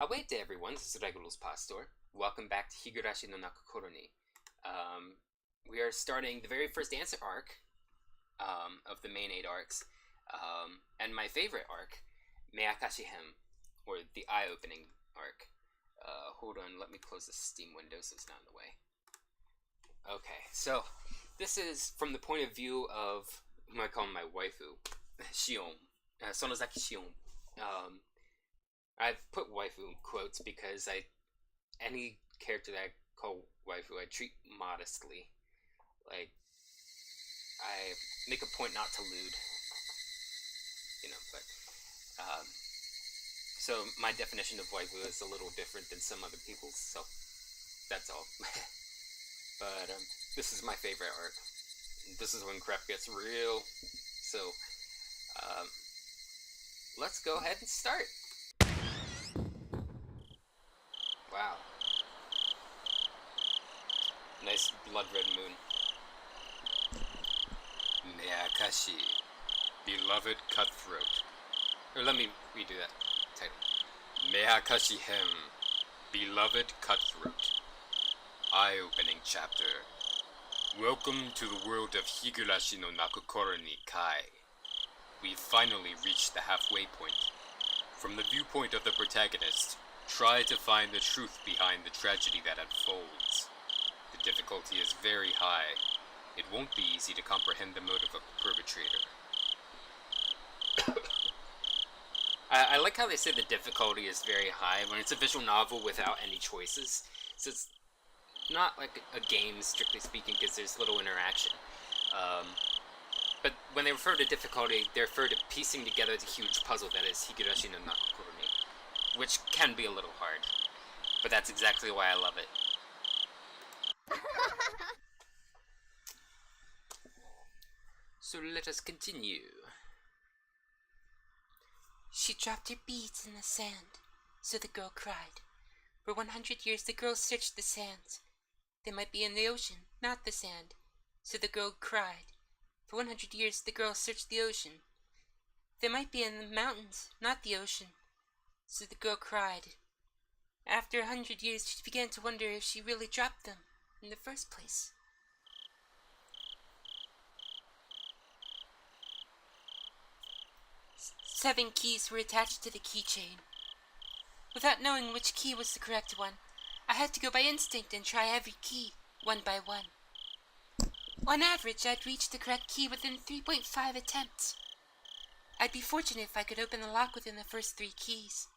Away everyone, this is Regulus Pastor. Welcome back to Higurashi no Naku Koro ni. We are starting the very first answer arc of the main 8 arcs, and my favorite arc, Meakashi-hen, or the eye-opening arc. Hold on, let me close the Steam window so it's not in the way. Okay, so this is from the point of view of whom I call my waifu, Shion, Sonozaki Shion. I've put waifu in quotes because any character that I call waifu, I treat modestly. Like, I make a point not to lewd, but, so my definition of waifu is a little different than some other people's, so that's all. But, this is my favorite arc. This is when crap gets real, so, let's go ahead and start. Wow. Nice blood red moon. Meakashi, beloved cutthroat. Or let me redo that title. Meakashi-hen, beloved cutthroat. Eye-opening chapter. Welcome to the world of Higurashi no Naku Koro ni Kai. We've finally reached the halfway point. From the viewpoint of the protagonist, try to find the truth behind the tragedy that unfolds. The difficulty is very high. It won't be easy to comprehend the motive of the perpetrator. I like how they say the difficulty is very high when it's a visual novel without any choices. So it's not like a game, strictly speaking, because there's little interaction. But when they refer to difficulty, they refer to piecing together the huge puzzle that is Higurashi no Naku Koro ni, which can be a little hard, but that's exactly why I love it. So let us continue. She dropped her beads in the sand, so the girl cried. For 100 years the girl searched the sands. They might be in the ocean, not the sand, so the girl cried. For 100 years the girl searched the ocean. They might be in the mountains, not the ocean, so the girl cried. After 100 years, she began to wonder if she really dropped them in the first place. Seven keys were attached to the keychain. Without knowing which key was the correct one, I had to go by instinct and try every key, one by one. On average, I'd reach the correct key within 3.5 attempts. I'd be fortunate if I could open the lock within the first 3 keys.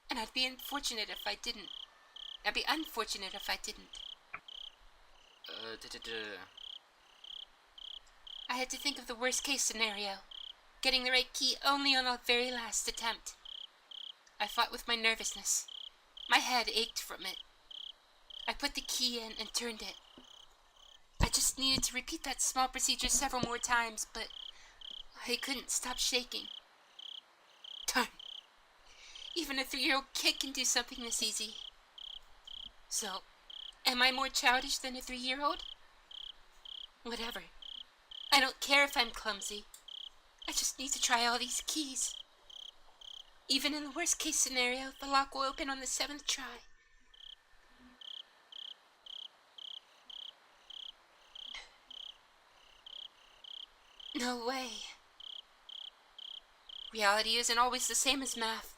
And I'd be unfortunate if I didn't. I had to think of the worst case scenario, getting the right key only on the very last attempt. I fought with my nervousness. My head ached from it. I put the key in and turned it. I just needed to repeat that small procedure several more times, but I couldn't stop shaking. Darn. Even a 3-year-old kid can do something this easy. So, am I more childish than a 3-year-old? Whatever. I don't care if I'm clumsy. I just need to try all these keys. Even in the worst case scenario, the lock will open on the 7th try. No way. Reality isn't always the same as math.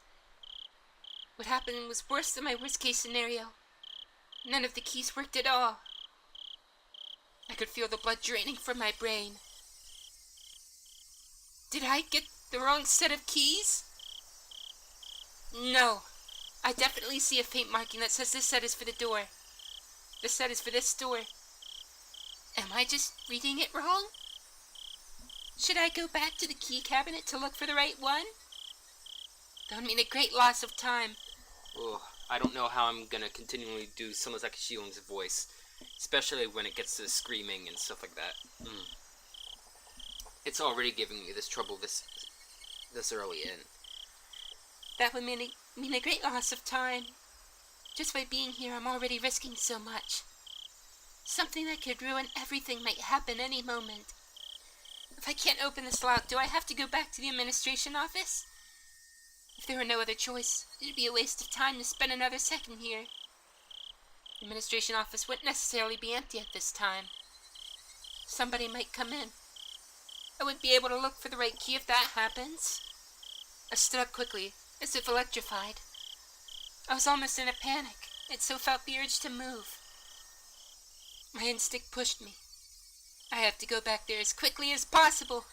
What happened was worse than my worst case scenario. None of the keys worked at all. I could feel the blood draining from my brain. Did I get the wrong set of keys? No. I definitely see a faint marking that says this set is for the door. This set is for this door. Am I just reading it wrong? Should I go back to the key cabinet to look for the right one? That would mean a great loss of time. Ugh, I don't know how I'm gonna continually do Sonozaki Shion's voice, especially when it gets to screaming and stuff like that. It's already giving me this trouble this early in. That would mean a great loss of time. Just by being here, I'm already risking so much. Something that could ruin everything might happen any moment. If I can't open this lock, do I have to go back to the administration office? If there were no other choice, it would be a waste of time to spend another second here. The administration office wouldn't necessarily be empty at this time. Somebody might come in. I wouldn't be able to look for the right key if that happens. I stood up quickly, as if electrified. I was almost in a panic, and so felt the urge to move. My instinct pushed me. I have to go back there as quickly as possible.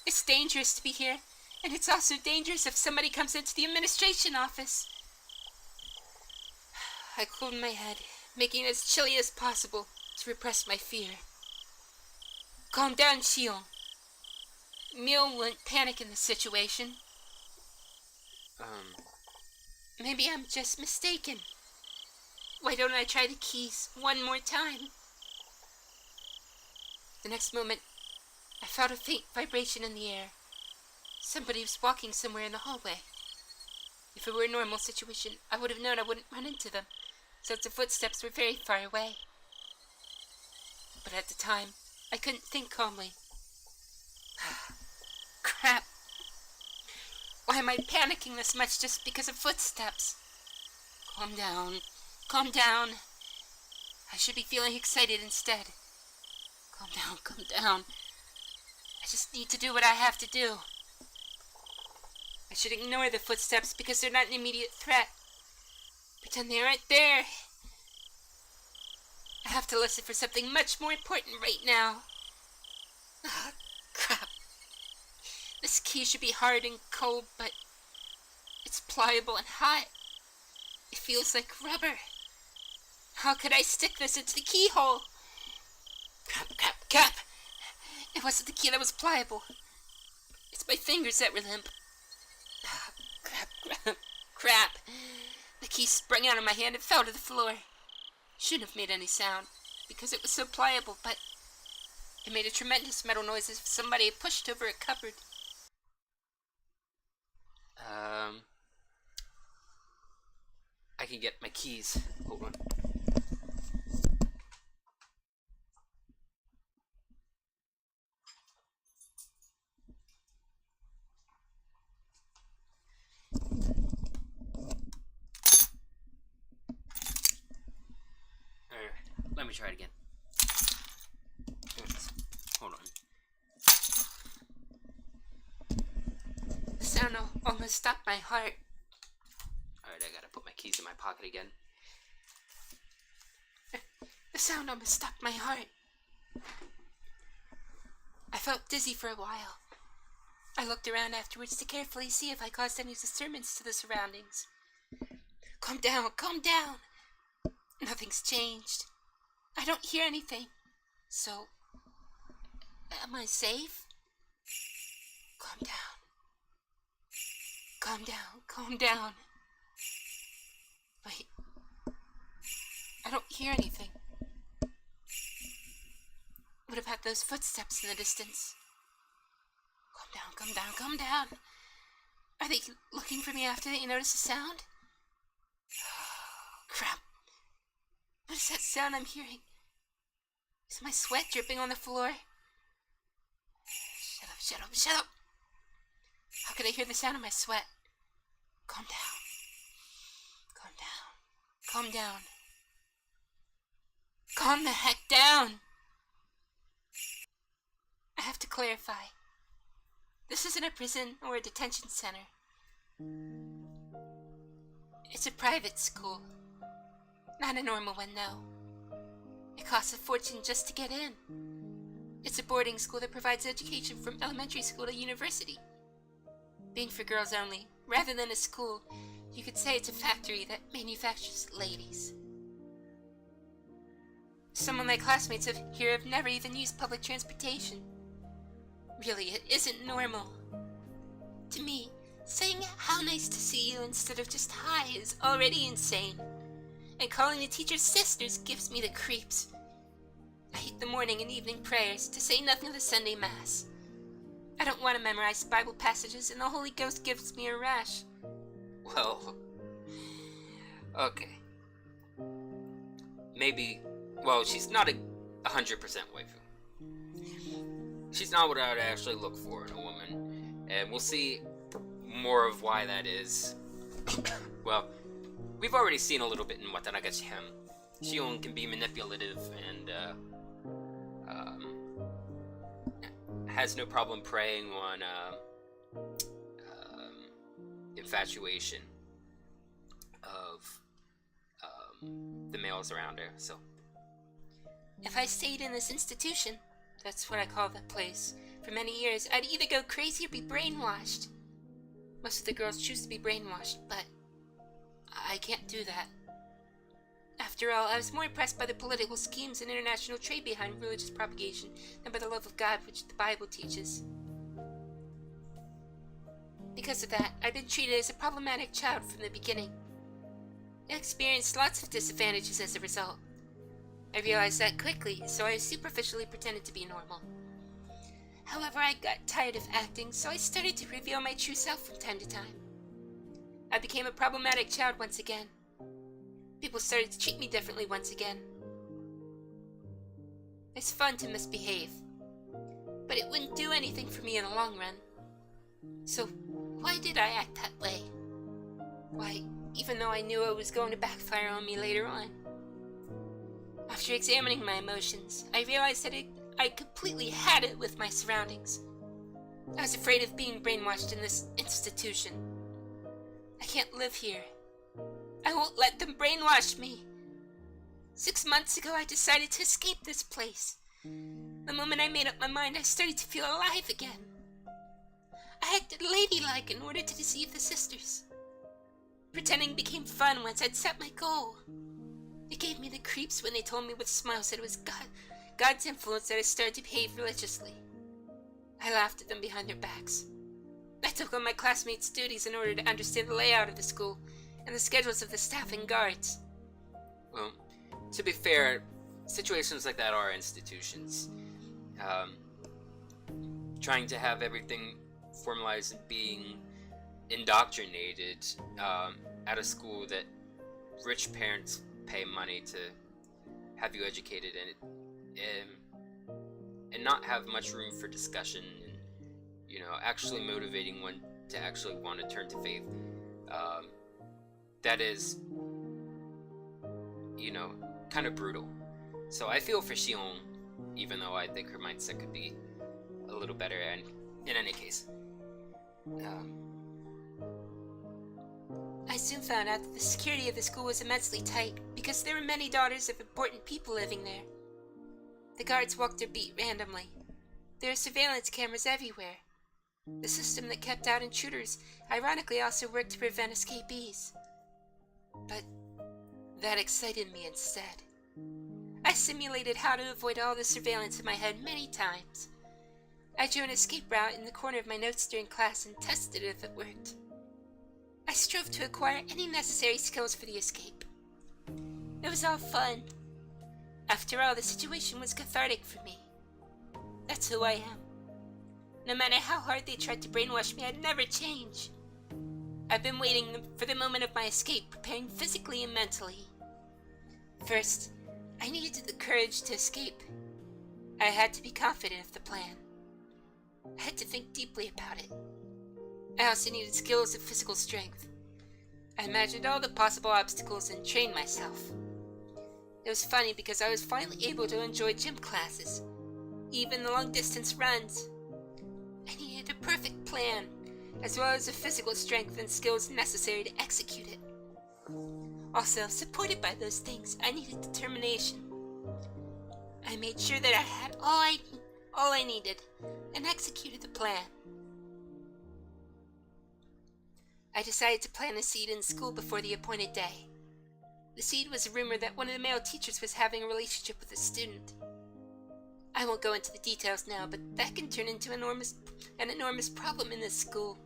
It's dangerous to be here, and it's also dangerous if somebody comes into the administration office. I cooled my head, making it as chilly as possible to repress my fear. Calm down, Shion. Mion wouldn't panic in this situation. Maybe I'm just mistaken. Why don't I try the keys one more time? The next moment, I felt a faint vibration in the air. Somebody was walking somewhere in the hallway. If it were a normal situation, I would have known I wouldn't run into them, since the footsteps were very far away. But at the time, I couldn't think calmly. Crap! Why am I panicking this much just because of footsteps? Calm down. Calm down. I should be feeling excited instead. Calm down, calm down. I just need to do what I have to do. I should ignore the footsteps because they're not an immediate threat. Pretend they aren't there. I have to listen for something much more important right now. Ah, crap. This key should be hard and cold, but it's pliable and hot. It feels like rubber. How could I stick this into the keyhole? Crap. It wasn't the key that was pliable. It's my fingers that were limp. Crap. The key sprang out of my hand and fell to the floor. Shouldn't have made any sound, because it was so pliable, but it made a tremendous metal noise as if somebody had pushed over a cupboard. I can get my keys. Hold on. Let me try it again. Hold on. The sound almost stopped my heart. Alright, I gotta put my keys in my pocket again. The sound almost stopped my heart. I felt dizzy for a while. I looked around afterwards to carefully see if I caused any disturbance to the surroundings. Calm down. Nothing's changed. I don't hear anything. So, am I safe? Calm down. Wait. I don't hear anything. What about those footsteps in the distance? Calm down. Are they looking for me after they notice the sound? Crap. What is that sound I'm hearing? Is my sweat dripping on the floor? Shut up. How could I hear the sound of my sweat? Calm down. Calm the heck down. I have to clarify. This isn't a prison or a detention center. It's a private school. Not a normal one, no. It costs a fortune just to get in. It's a boarding school that provides education from elementary school to university. Being for girls only, rather than a school, you could say it's a factory that manufactures ladies. Some of my classmates here have never even used public transportation. Really, it isn't normal. To me, saying how nice to see you instead of just hi is already insane. And calling the teachers sisters gives me the creeps. I hate the morning and evening prayers, to say nothing of the Sunday Mass. I don't want to memorize Bible passages, and the Holy Ghost gives me a rash. Well, okay. Maybe, well, she's not 100% waifu. She's not what I would actually look for in a woman. And we'll see more of why that is, well, we've already seen a little bit in Watanagachi-hen. Shion can be manipulative and has no problem preying on infatuation of the males around her. So, if I stayed in this institution, that's what I call that place, for many years, I'd either go crazy or be brainwashed. Most of the girls choose to be brainwashed, but I can't do that. After all, I was more impressed by the political schemes and international trade behind religious propagation than by the love of God which the Bible teaches. Because of that, I've been treated as a problematic child from the beginning. I experienced lots of disadvantages as a result. I realized that quickly, so I superficially pretended to be normal. However, I got tired of acting, so I started to reveal my true self from time to time. I became a problematic child once again. People started to treat me differently once again. It's fun to misbehave, but it wouldn't do anything for me in the long run. So, why did I act that way? Why, even though I knew it was going to backfire on me later on. After examining my emotions, I realized that I completely had it with my surroundings. I was afraid of being brainwashed in this institution. I can't live here. I won't let them brainwash me. 6 months ago, I decided to escape this place. The moment I made up my mind, I started to feel alive again. I acted ladylike in order to deceive the sisters. Pretending became fun once I'd set my goal. It gave me the creeps when they told me with smiles that it was God's influence that I started to behave religiously. I laughed at them behind their backs. I took on my classmates' duties in order to understand the layout of the school and the schedules of the staff and guards. Well, to be fair, situations like that are institutions. Trying to have everything formalized and being indoctrinated at a school that rich parents pay money to have you educated in, and not have much room for discussion and, actually motivating one to actually want to turn to faith. That is, kind of brutal. So I feel for Shion, even though I think her mindset could be a little better, and in any case. I soon found out that the security of the school was immensely tight because there were many daughters of important people living there. The guards walked their beat randomly. There are surveillance cameras everywhere. The system that kept out intruders ironically also worked to prevent escapees. But that excited me instead. I simulated how to avoid all the surveillance in my head many times. I drew an escape route in the corner of my notes during class and tested if it worked. I strove to acquire any necessary skills for the escape. It was all fun. After all, the situation was cathartic for me. That's who I am. No matter how hard they tried to brainwash me, I'd never change. I've been waiting for the moment of my escape, preparing physically and mentally. First, I needed the courage to escape. I had to be confident of the plan. I had to think deeply about it. I also needed skills of physical strength. I imagined all the possible obstacles and trained myself. It was funny because I was finally able to enjoy gym classes, even the long-distance runs. I needed a perfect plan, as well as the physical strength and skills necessary to execute it. Also, supported by those things, I needed determination. I made sure that I had all I needed, and executed the plan. I decided to plant a seed in school before the appointed day. The seed was a rumor that one of the male teachers was having a relationship with a student. I won't go into the details now, but that can turn into an enormous problem in this school.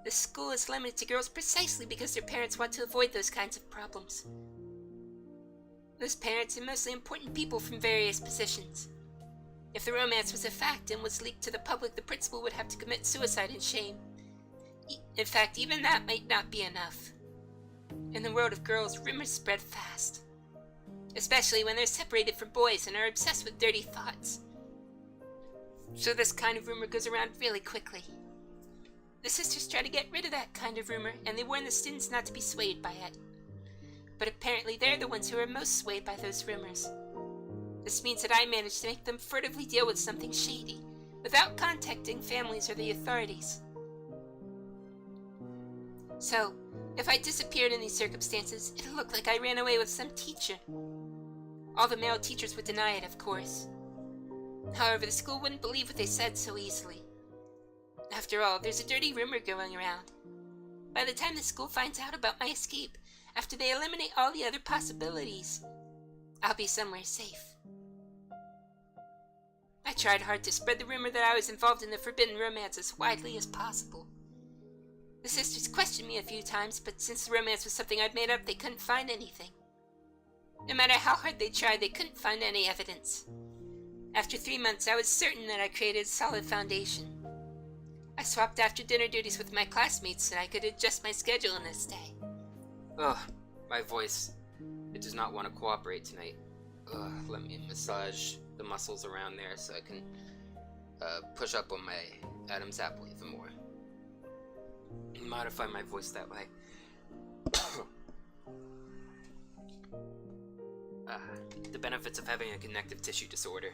The school is limited to girls precisely because their parents want to avoid those kinds of problems. Those parents are mostly important people from various positions. If the romance was a fact and was leaked to the public, the principal would have to commit suicide in shame. In fact, even that might not be enough. In the world of girls, rumors spread fast. Especially when they're separated from boys and are obsessed with dirty thoughts. So this kind of rumor goes around really quickly. The sisters try to get rid of that kind of rumor, and they warn the students not to be swayed by it. But apparently they're the ones who are most swayed by those rumors. This means that I managed to make them furtively deal with something shady, without contacting families or the authorities. So, if I disappeared in these circumstances, it'll look like I ran away with some teacher. All the male teachers would deny it, of course. However, the school wouldn't believe what they said so easily. After all, there's a dirty rumor going around. By the time the school finds out about my escape, after they eliminate all the other possibilities, I'll be somewhere safe. I tried hard to spread the rumor that I was involved in the forbidden romance as widely as possible. The sisters questioned me a few times, but since the romance was something I'd made up, they couldn't find anything. No matter how hard they tried, they couldn't find any evidence. After 3 months, I was certain that I created a solid foundation. I swapped after dinner duties with my classmates so I could adjust my schedule in this day. Ugh, my voice. It does not want to cooperate tonight. Ugh, let me massage the muscles around there so I can push up on my Adam's apple even more. Modify my voice that way. The benefits of having a connective tissue disorder.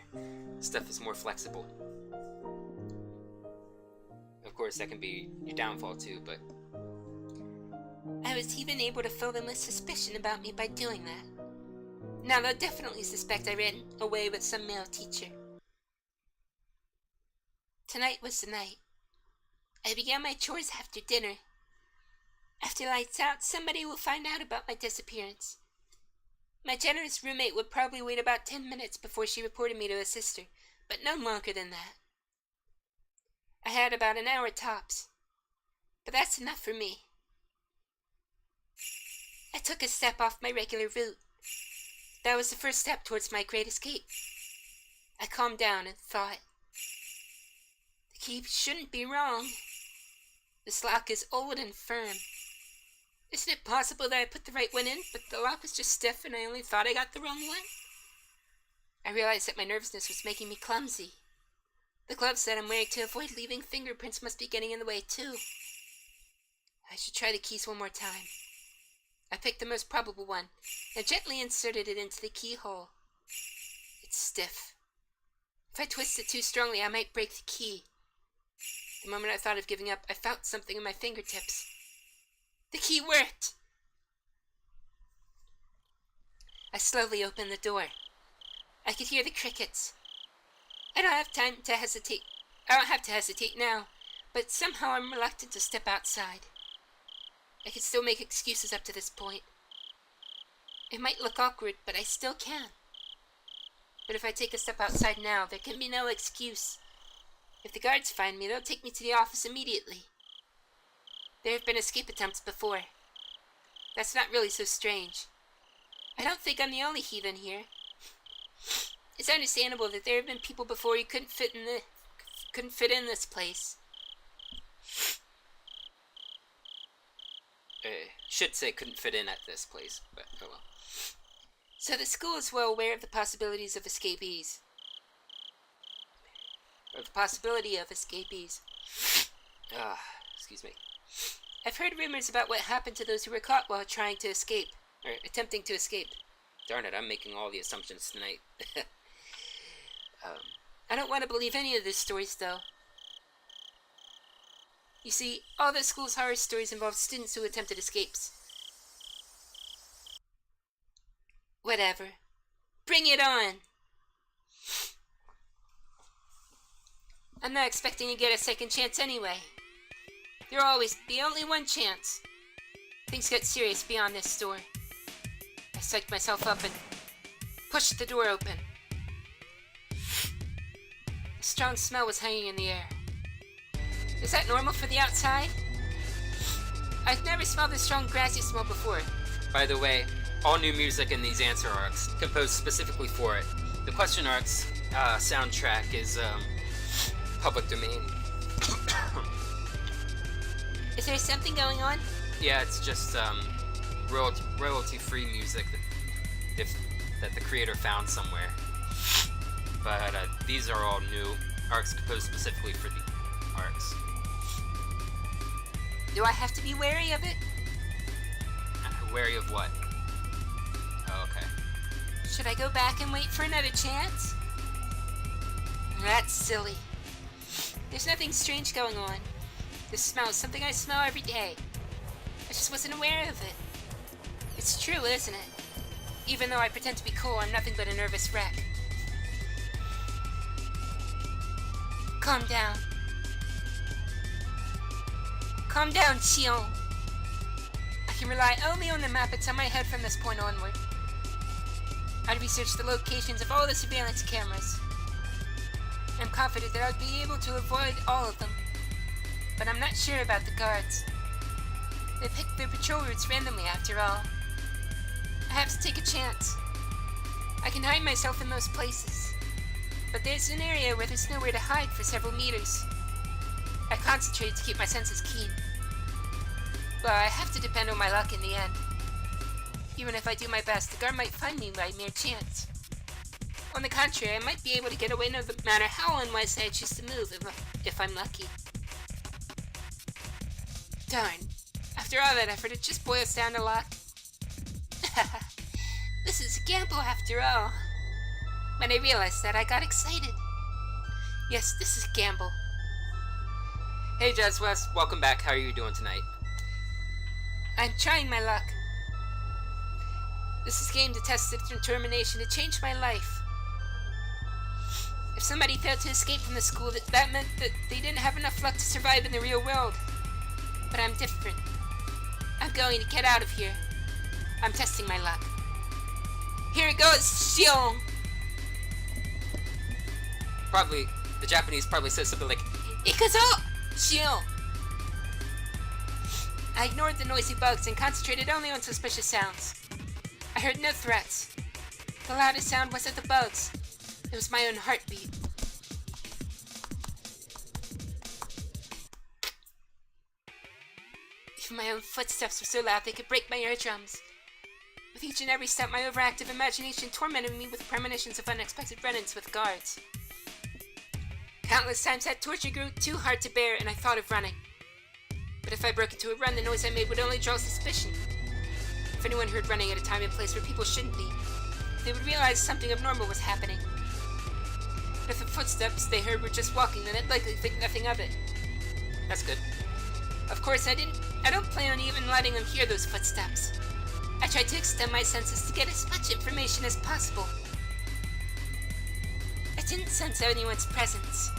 Stuff is more flexible. Of course, that can be your downfall too, but... I was even able to fill them with suspicion about me by doing that. Now they'll definitely suspect I ran away with some male teacher. Tonight was the night. I began my chores after dinner. After lights out, somebody will find out about my disappearance. My generous roommate would probably wait about 10 minutes before she reported me to a sister, but no longer than that. I had about an hour tops, but that's enough for me. I took a step off my regular route. That was the first step towards my great escape. I calmed down and thought, the key shouldn't be wrong. This lock is old and firm. Isn't it possible that I put the right one in, but the lock was just stiff and I only thought I got the wrong one? I realized that my nervousness was making me clumsy. The gloves that I'm wearing to avoid leaving fingerprints must be getting in the way too. I should try the keys one more time. I picked the most probable one and gently inserted it into the keyhole. It's stiff. If I twist it too strongly, I might break the key. The moment I thought of giving up, I felt something in my fingertips. The key worked! I slowly opened the door. I could hear the crickets. I don't have to hesitate now, but somehow I'm reluctant to step outside. I can still make excuses up to this point. It might look awkward, but I still can. But if I take a step outside now, there can be no excuse. If the guards find me, they'll take me to the office immediately. There have been escape attempts before. That's not really so strange. I don't think I'm the only heathen here. It's understandable that there have been people before who couldn't fit in this place. Should say couldn't fit in at this place, but oh well. So the school is well aware of the possibilities of escapees. Or the possibility of escapees. Excuse me. I've heard rumors about what happened to those who were caught while trying to escape, or attempting to escape. Darn it, I'm making all the assumptions tonight. I don't want to believe any of these stories, though. You see, all the school's horror stories involve students who attempted escapes. Whatever. Bring it on! I'm not expecting to get a second chance anyway. There'll always be only one chance. Things get serious beyond this door. I psyched myself up and pushed the door open. A strong smell was hanging in the air. Is that normal for the outside? I've never smelled this strong grassy smell before. By the way, all new music in these answer arcs, composed specifically for it. The question arcs soundtrack is public domain. Is there something going on? Yeah, it's just royalty-free music that the creator found somewhere. But these are all new arcs composed specifically for the arcs. Do I have to be wary of it? Wary of what? Oh, okay. Should I go back and wait for another chance? That's silly. There's nothing strange going on. This smell is something I smell every day. I just wasn't aware of it. It's true, isn't it? Even though I pretend to be cool, I'm nothing but a nervous wreck. Calm down. Calm down, Shion. I can rely only on the map that's on my head from this point onward. I'd researched the locations of all the surveillance cameras. I'm confident that I'd be able to avoid all of them. But I'm not sure about the guards. They pick their patrol routes randomly, after all. I have to take a chance. I can hide myself in those places. But there's an area where there's nowhere to hide for several meters. I concentrate to keep my senses keen. But I have to depend on my luck in the end. Even if I do my best, the guard might find me by mere chance. On the contrary, I might be able to get away no matter how unwisely I choose to move if I'm lucky. Darn. After all that effort, it just boils down to luck. This is a gamble after all. When I realized that, I got excited. Yes, this is a gamble. Hey, Jazz West, welcome back. How are you doing tonight? I'm trying my luck. This is a game to test the determination to change my life. If somebody failed to escape from the school, that meant that they didn't have enough luck to survive in the real world. But I'm different. I'm going to get out of here. I'm testing my luck. Here it goes, Shion! Probably, the Japanese probably says something like, Ikazo! Shion! I ignored the noisy bugs and concentrated only on suspicious sounds. I heard no threats. The loudest sound wasn't the bugs. It was my own heartbeat. Even my own footsteps were so loud they could break my eardrums. With each and every step, my overactive imagination tormented me with premonitions of unexpected run-ins with guards. Countless times that torture grew too hard to bear, and I thought of running. But if I broke into a run, the noise I made would only draw suspicion. If anyone heard running at a time and place where people shouldn't be, they would realize something abnormal was happening. But if the footsteps they heard were just walking, then they'd likely think nothing of it. that's good. Of course, I don't plan on even letting them hear those footsteps. I tried to extend my senses to get as much information as possible. I didn't sense anyone's presence.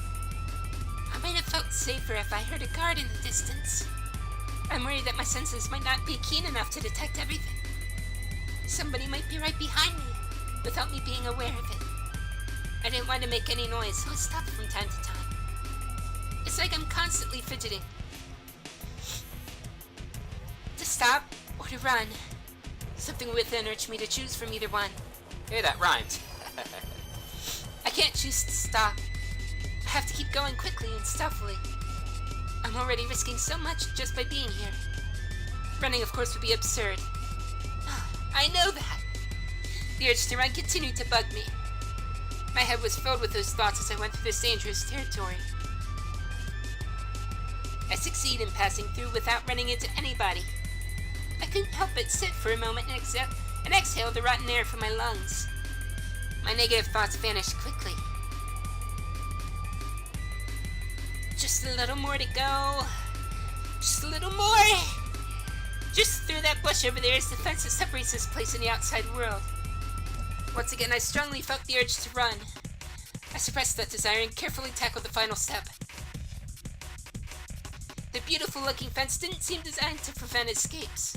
I might have felt safer if I heard a guard in the distance. I'm worried that my senses might not be keen enough to detect everything. Somebody might be right behind me, without me being aware of it. I didn't want to make any noise, so I stopped from time to time. It's like I'm constantly fidgeting. To stop, or to run. Something within urged me to choose from either one. Hey, that rhymes. I can't choose to stop. I have to keep going quickly and stealthily. I'm already risking so much just by being here. Running, of course, would be absurd. I know that. The urge to run continued to bug me. My head was filled with those thoughts as I went through this dangerous territory. I succeed in passing through without running into anybody. I couldn't help but sit for a moment and exhale the rotten air from my lungs. My negative thoughts vanished quickly. Just a little more to go. Just a little more. Just through that bush over there is the fence that separates this place and the outside world. Once again, I strongly felt the urge to run. I suppressed that desire and carefully tackled the final step. The beautiful-looking fence didn't seem designed to prevent escapes.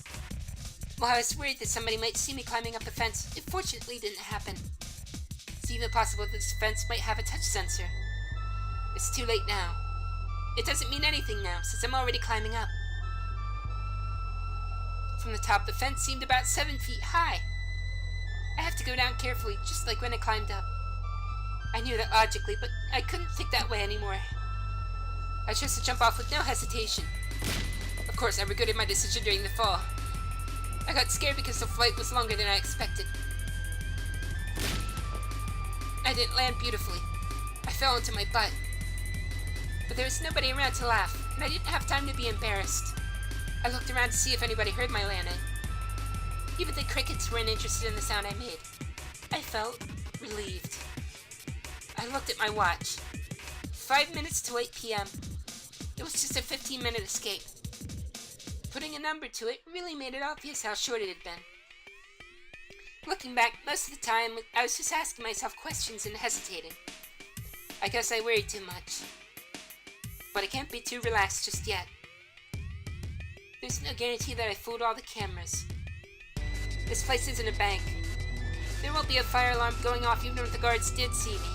While I was worried that somebody might see me climbing up the fence, it fortunately didn't happen. It's even possible that this fence might have a touch sensor. It's too late now. It doesn't mean anything now, since I'm already climbing up. From the top, the fence seemed about 7 feet high. I have to go down carefully, just like when I climbed up. I knew that logically, but I couldn't think that way anymore. I chose to jump off with no hesitation. Of course, I regretted my decision during the fall. I got scared because the flight was longer than I expected. I didn't land beautifully. I fell into my butt. But there was nobody around to laugh, and I didn't have time to be embarrassed. I looked around to see if anybody heard my landing. Even the crickets weren't interested in the sound I made. I felt relieved. I looked at my watch. 5 minutes to 8 p.m. It was just a 15-minute escape. Putting a number to it really made it obvious how short it had been. Looking back, most of the time, I was just asking myself questions and hesitating. I guess I worried too much. But I can't be too relaxed just yet. There's no guarantee that I fooled all the cameras. This place isn't a bank. There won't be a fire alarm going off even if the guards did see me.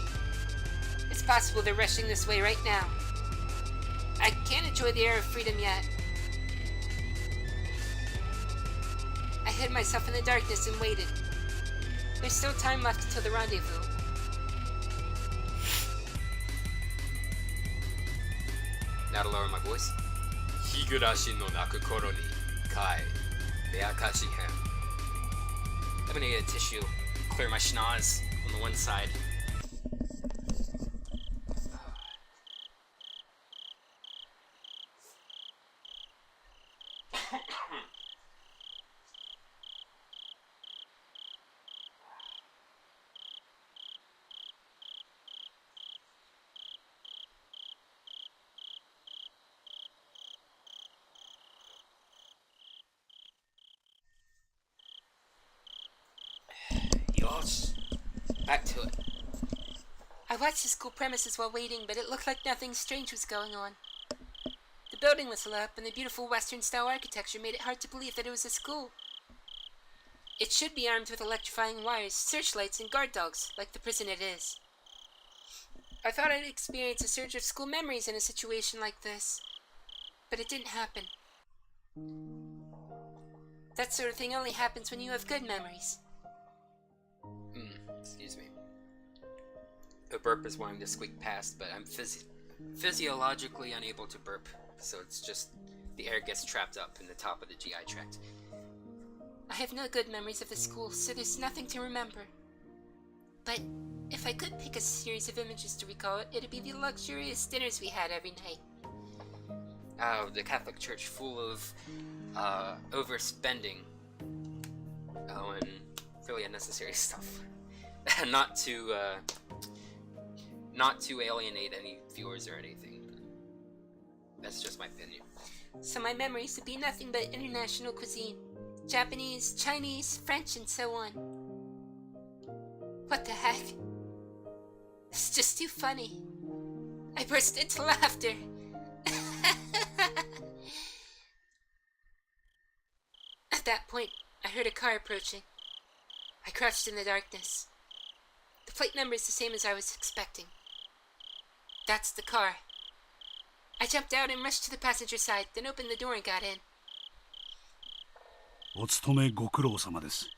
It's possible they're rushing this way right now. I can't enjoy the air of freedom yet. I hid myself in the darkness and waited. There's still time left until the rendezvous. Now to lower my voice. Higurashi no Naku Koro ni kai Meakashi-hen. I'm gonna get a tissue, clear my schnoz on the one side. Back to it. I watched the school premises while waiting, but it looked like nothing strange was going on. The building was lit up, and the beautiful Western-style architecture made it hard to believe that it was a school. It should be armed with electrifying wires, searchlights, and guard dogs, like the prison it is. I thought I'd experience a surge of school memories in a situation like this, but it didn't happen. That sort of thing only happens when you have good memories. Excuse me. The burp is wanting to squeak past, but I'm physiologically unable to burp, so it's just the air gets trapped up in the top of the GI tract. I have no good memories of the school, so there's nothing to remember. But if I could pick a series of images to recall it, it'd be the luxurious dinners we had every night. The Catholic Church full of overspending. Oh, and really unnecessary stuff. not to alienate any viewers or anything. That's just my opinion. So my memories would be nothing but international cuisine. Japanese, Chinese, French, and so on. What the heck? It's just too funny. I burst into laughter. At that point, I heard a car approaching. I crouched in the darkness. The plate number is the same as I was expecting. That's the car. I jumped out and rushed to the passenger side, then opened the door and got in. お勤めご苦労様です。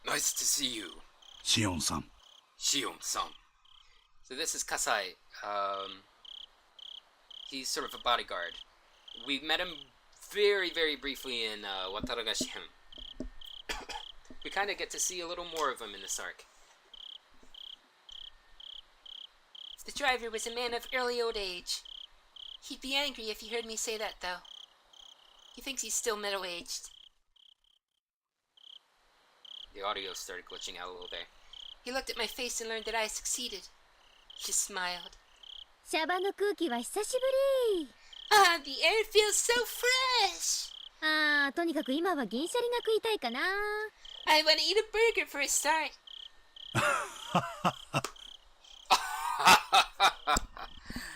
Nice to see you. シオンさん。Shion-san. So this is Kasai. He's sort of a bodyguard. We met him very, very briefly in Higurashi-hen. We kind of get to see a little more of him in this arc. The driver was a man of early old age. He'd be angry if he heard me say that, though. He thinks he's still middle-aged. The audio started glitching out a little there. He looked at my face and learned that I had succeeded. He smiled. シャバの空気は久しぶり。Ah, the air feels so fresh! ああ、とにかく今は銀シャリが食いたいかな。I want to eat a burger for a start.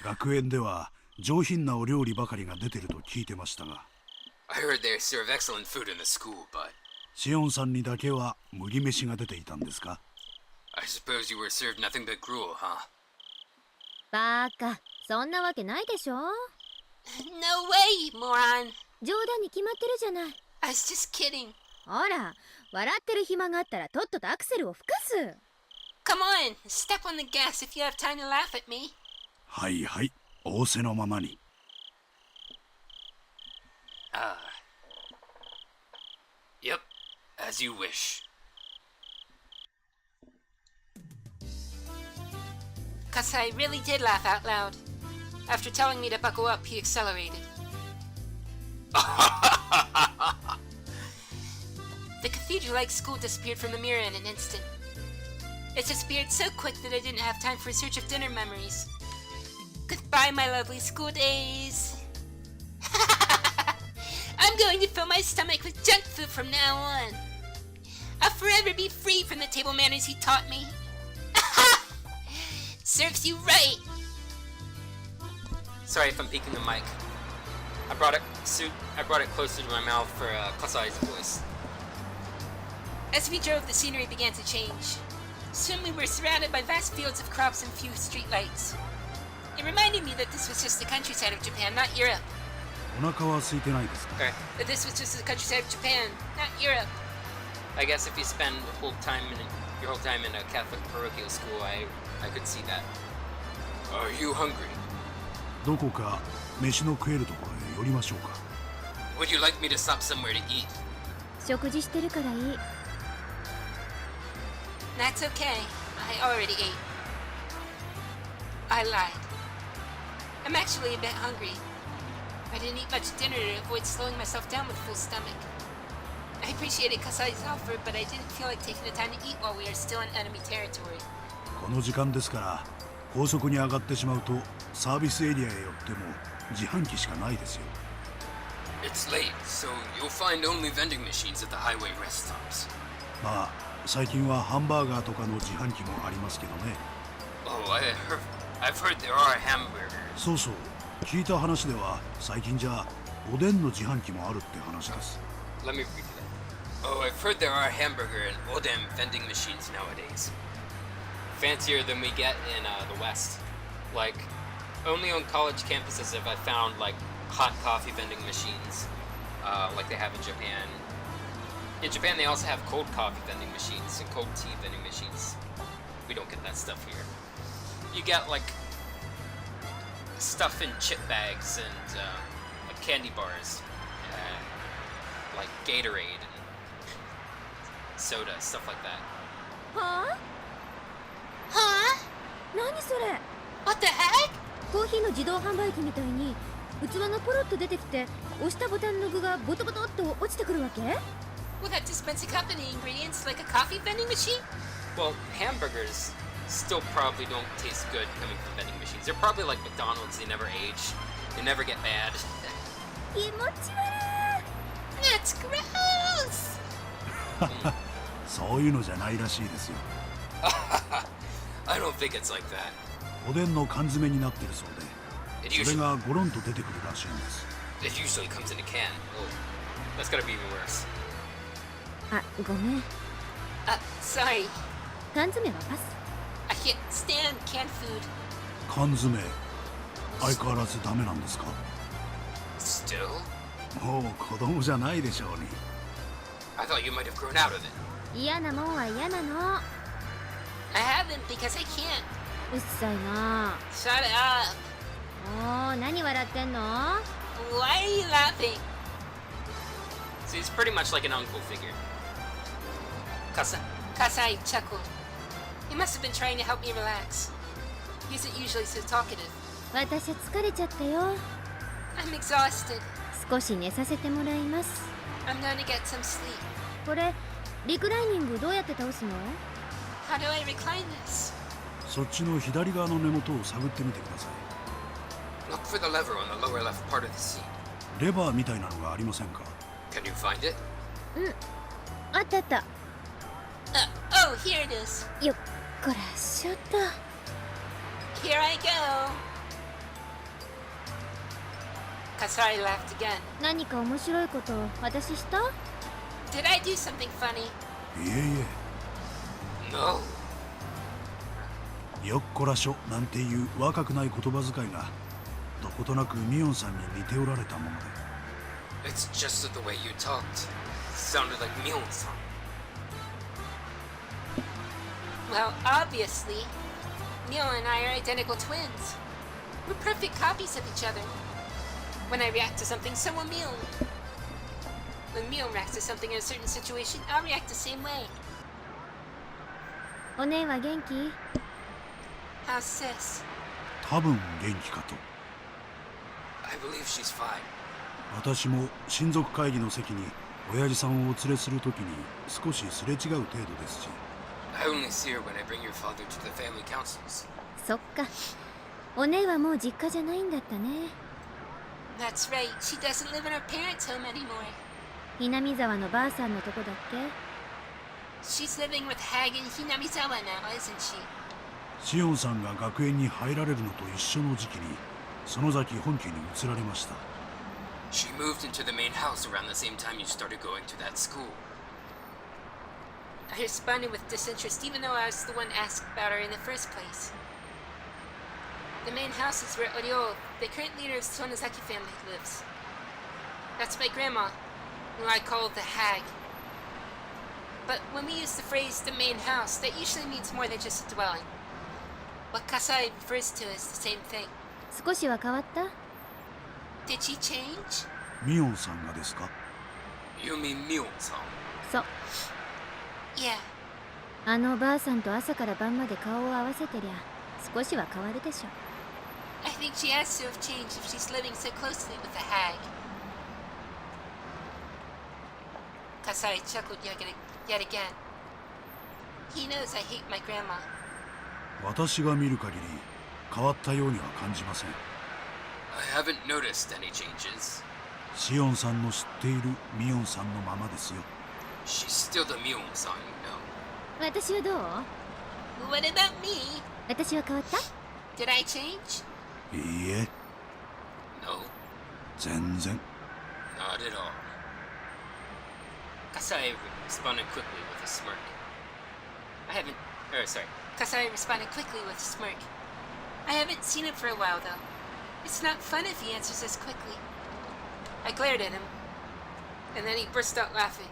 学園では上品なお料理ばかりが出てると聞いてましたが。I heard they serve excellent food in the school, but... シオンさんにだけは麦飯が出ていたんですか？ I suppose you were served nothing but gruel, huh? バカ、そんなわけないでしょ。No way, moron! 冗談に決まってるじゃない。I was just kidding. ほら、笑ってる暇があったらとっととアクセルを吹かす。Come on, step on the gas if you have time to laugh at me. はいはい、仰せのままに。Yep, as you wish. Kasai really did laugh out loud. After telling me to buckle up, he accelerated. The cathedral-like school disappeared from the mirror in an instant. It disappeared so quick that I didn't have time for a search of dinner memories. Goodbye, my lovely school days. I'm going to fill my stomach with junk food from now on. I'll forever be free from the table manners he taught me. Serves you right. Sorry if I'm peeking the mic. I brought it closer to my mouth for Kasai's voice. As we drove, the scenery began to change. Soon we were surrounded by vast fields of crops and few streetlights. It reminded me that this was just the countryside of Japan, not Europe. お腹は空いてないですか？ Okay. That this was just the countryside of Japan, not Europe. I guess if you spend your whole time in a Catholic parochial school, I could see that. Are you hungry? どこか飯の食えるところへ寄りましょうか。 Would you like me to stop somewhere to eat? 食事してるからいい。 That's okay. I already ate. I lied. I'm actually a bit hungry. I didn't eat much dinner to avoid slowing myself down with a full stomach. I appreciated Kasai's offer, but I didn't feel like taking the time to eat while we are still in enemy territory. この時間ですから高速に上がってしまうとサービスエリアへ寄っても自販機しかないですよ。 It's late, so you'll find only vending machines at the highway rest stops. まあ最近はハンバーガーとかの自販機もありますけどね。 Oh, I've heard there are hamburgers. そうそう聞いた話では最近じゃおでんの自販機もあるって話です。 Let me read that. Oh, I've heard there are hamburger and odem vending machines nowadays. Fancier than we get in the West. Like, only on college campuses have I found like hot coffee vending machines, like they have in Japan. In Japan, they also have cold coffee vending machines and cold tea vending machines. We don't get that stuff here. You get like stuff in chip bags and like candy bars, like Gatorade and soda, stuff like that. はあ？ Huh? 何それ？ What the heck? コーヒーの自動販売機みたいに器がポロッと出てきて押したボタンの具がボトボトっと落ちてくるわけ？ Will that dispensing company ingredients like a coffee vending machine? Well, hamburgers still probably don't taste good coming from vending machines. They're probably like McDonald's, they never age, they never get bad. 気持ち悪い。 That's gross! そういうのじゃないらしいですよ。 I don't think it's like that. おでんの缶詰になってるそう It でそれ usually, がゴロンと出てくるらしいんです。 it usually comes in a can. Oh, that's gotta be even worse. あ、ごめん。 Sorry. 缶詰はパス。 I can't stand canned food. 缶詰相変わらずダメなんですか？ Still? もう子供じゃないでしょうに。 I thought you might have grown out of it. 嫌なもんは嫌なの。 I haven't because I can't. うっさいな。 Shut up. もう何笑ってんの？ Why are you laughing? So he's pretty much like an uncle figure. Kasai chuckled. He must have been trying to help me relax. He isn't usually so talkative. 私は疲れちゃったよ。 I'm exhausted. 少し寝させてもらいます。 I'm going to get some sleep. これリクライニングどうやって倒すの？ How do I recline this? そっちの左側の根元を探ってみてくださ Look for the lever on the lower left part of the seat. い。レバーみたいなのがありませんか？ Can you find it? あったあった。Oh, here it is. よっこらしょっと。 Here I go. Kasai laughed again. 何か面白いこと私した？ Did I do something funny? いえい No. え、よっこらしょなんていう若くない言葉遣いがどことなくミオンさんに似ておられたもので。 It's just the way you talked. Sounded like Mion-san. Well, obviously, Mion and I are identical twins. We're perfect copies of each other. When I react to something, so will Mion. When Mion reacts to something in a certain situation, I'll react the same way. お姉は元気？ How's sis? 多分元気かと。 I believe she's fine. 私も親族会議の席に親父さんをお連れするときに少しすれ違う程度ですし。 I only see her when I bring your father to the family councils. そっか。お姉はもう実家じゃないんだったね。 That's right, she doesn't live in her parents' home anymore. 南沢のばあさんのとこだっけ？ She's living with Hag in Hinamizawa now, isn't she? シオンさんが学園に入られるのと一緒の時期に園崎本家に移られました。 She moved into the main house around the same time you started going to that school. I responded with disinterest even though I was the one asked about her in the first place. The main house is where Oryo, the current leader of the Sonozaki family, lives. That's my grandma, who I call the Hag. But when we use the phrase the main house, that usually means more than just a dwelling. What Kasai refers to is the same thing. 少しは変わった？ Did she change? ミオンさんがですか？ You mean Mion-san? そう。 Yeah. あのばあさんと朝から晩まで顔を合わせてりゃ少しは変わるでしょ。 I think she has to have changed if she's living so closely with the Hag. Kasai chuckled yet again. He knows I hate my grandma. 私が見る限り変わったようには感じません。 I haven't noticed any changes. シオンさんの知っているミオンさんのままですよ。 She's still the Mion-san you know. 私はどう？ What about me? 私は変わった？ Did I change? いいえ、 No, 全然。 not at all. Kasai responded quickly with a smirk. Kasai responded quickly with a smirk. I haven't seen him for a while, though. It's not fun if he answers us quickly. I glared at him, and then he burst out laughing.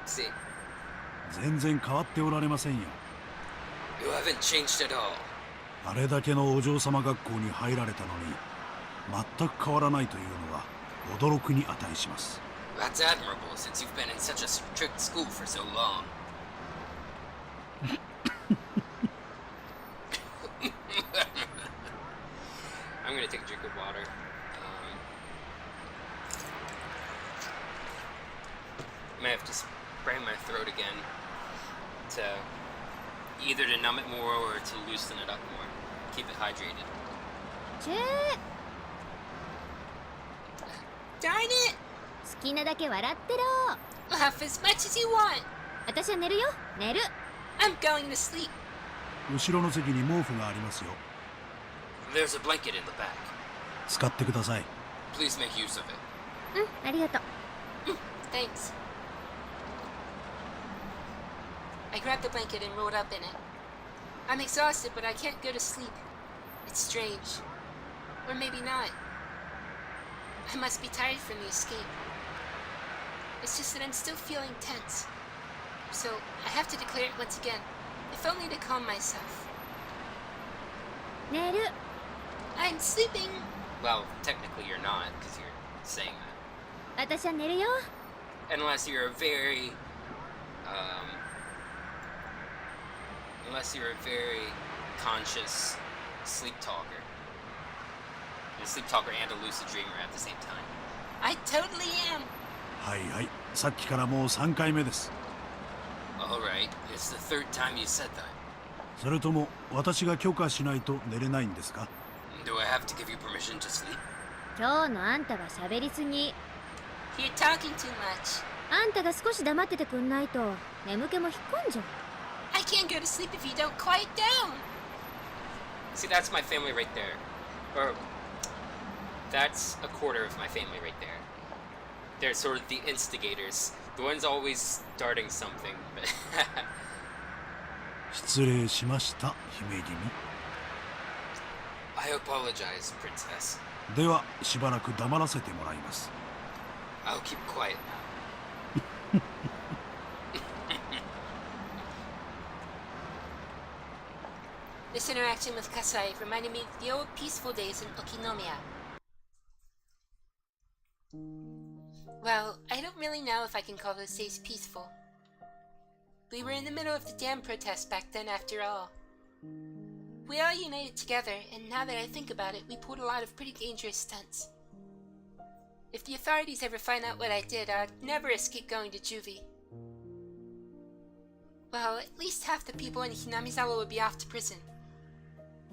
See, 全然変わっておられませんよ。 you haven't changed at all. あれだけのお嬢様学校に入られたのに全く変わらないというのは驚くに値します。 That's admirable since you've been in such a strict school for so long. I'm gonna take a drink of water. I may have to spray my throat again to either to numb it more or to loosen it up more. Keep it hydrated. チェー、 Darn it! 好きなだけ笑ってろ。 Laugh as much as you want. 私は寝るよ。寝る。 I'm going to sleep. 後ろの席に毛布がありますよ。 There's a blanket in the back. 使ってください。 Please make use of it. うん、ありがとう。 Thanks. I grabbed the blanket and rolled up in it. I'm exhausted, but I can't go to sleep. It's strange. Or maybe not. I must be tired from the escape. It's just that I'm still feeling tense. So I have to declare it once again, if only to calm myself. 寝る。 I'm sleeping. Well, technically you're not, because you're saying that. 私は寝るよ。 Unless you're a very, conscious sleep talker. You're a sleep talker and a lucid dreamer at the same time. I totally am. はいはい、さっきからもう3回目です。 Alright, it's the third time you said that. それとも私が許可しないと寝れないんですか？ Do I have to give you permission to sleep? 今日のあんたは喋りすぎ。 You're talking too much. あんたが少し黙っててくんないと眠気も引っ込んじゃう。 I can't go to sleep if you don't quiet down. See, that's my family right there. Or, that's a quarter of my family right there. They're sort of the instigators. The ones always starting something. 失礼しました、姫君。 I apologize, princess. ではしばらく黙らせてもらいます。 I'll keep quiet now. This interaction with Kasai reminded me of the old peaceful days in Okinomiya. Well, I don't really know if I can call those days peaceful. We were in the middle of the dam protest back then after all. We all united together, and now that I think about it, we pulled a lot of pretty dangerous stunts. If the authorities ever find out what I did, I'd never escape going to juvie. Well, at least half the people in Hinamizawa would be off to prison.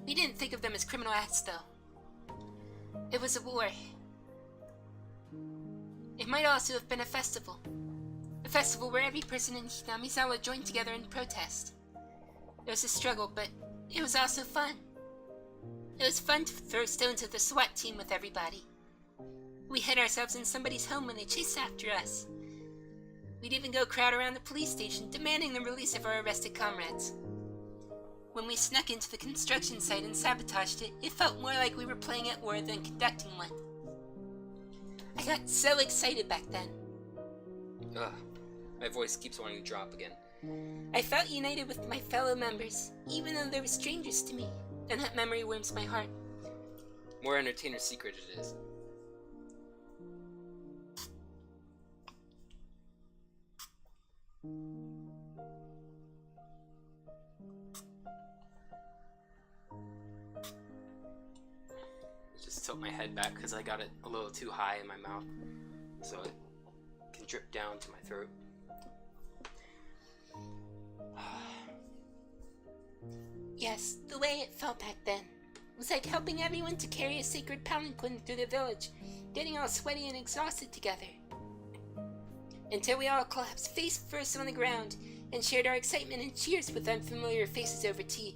We didn't think of them as criminal acts, though. It was a war. It might also have been a festival. A festival where every person in Hinamizawa joined together in protest. It was a struggle, but it was also fun. It was fun to throw stones at the SWAT team with everybody. We hid ourselves in somebody's home when they chased after us. We'd even go crowd around the police station, demanding the release of our arrested comrades. When we snuck into the construction site and sabotaged it, it felt more like we were playing at war than conducting one. I got so excited back then. Ugh, my voice keeps wanting to drop again. I felt united with my fellow members, even though they were strangers to me, and that memory warms my heart. More entertainer's secret it is. Just tilt my head back because I got it a little too high in my mouth, so it can drip down to my throat. Yes, the way it felt back then was like helping everyone to carry a sacred palanquin through the village, getting all sweaty and exhausted together. Until we all collapsed face first on the ground and shared our excitement and cheers with unfamiliar faces over tea.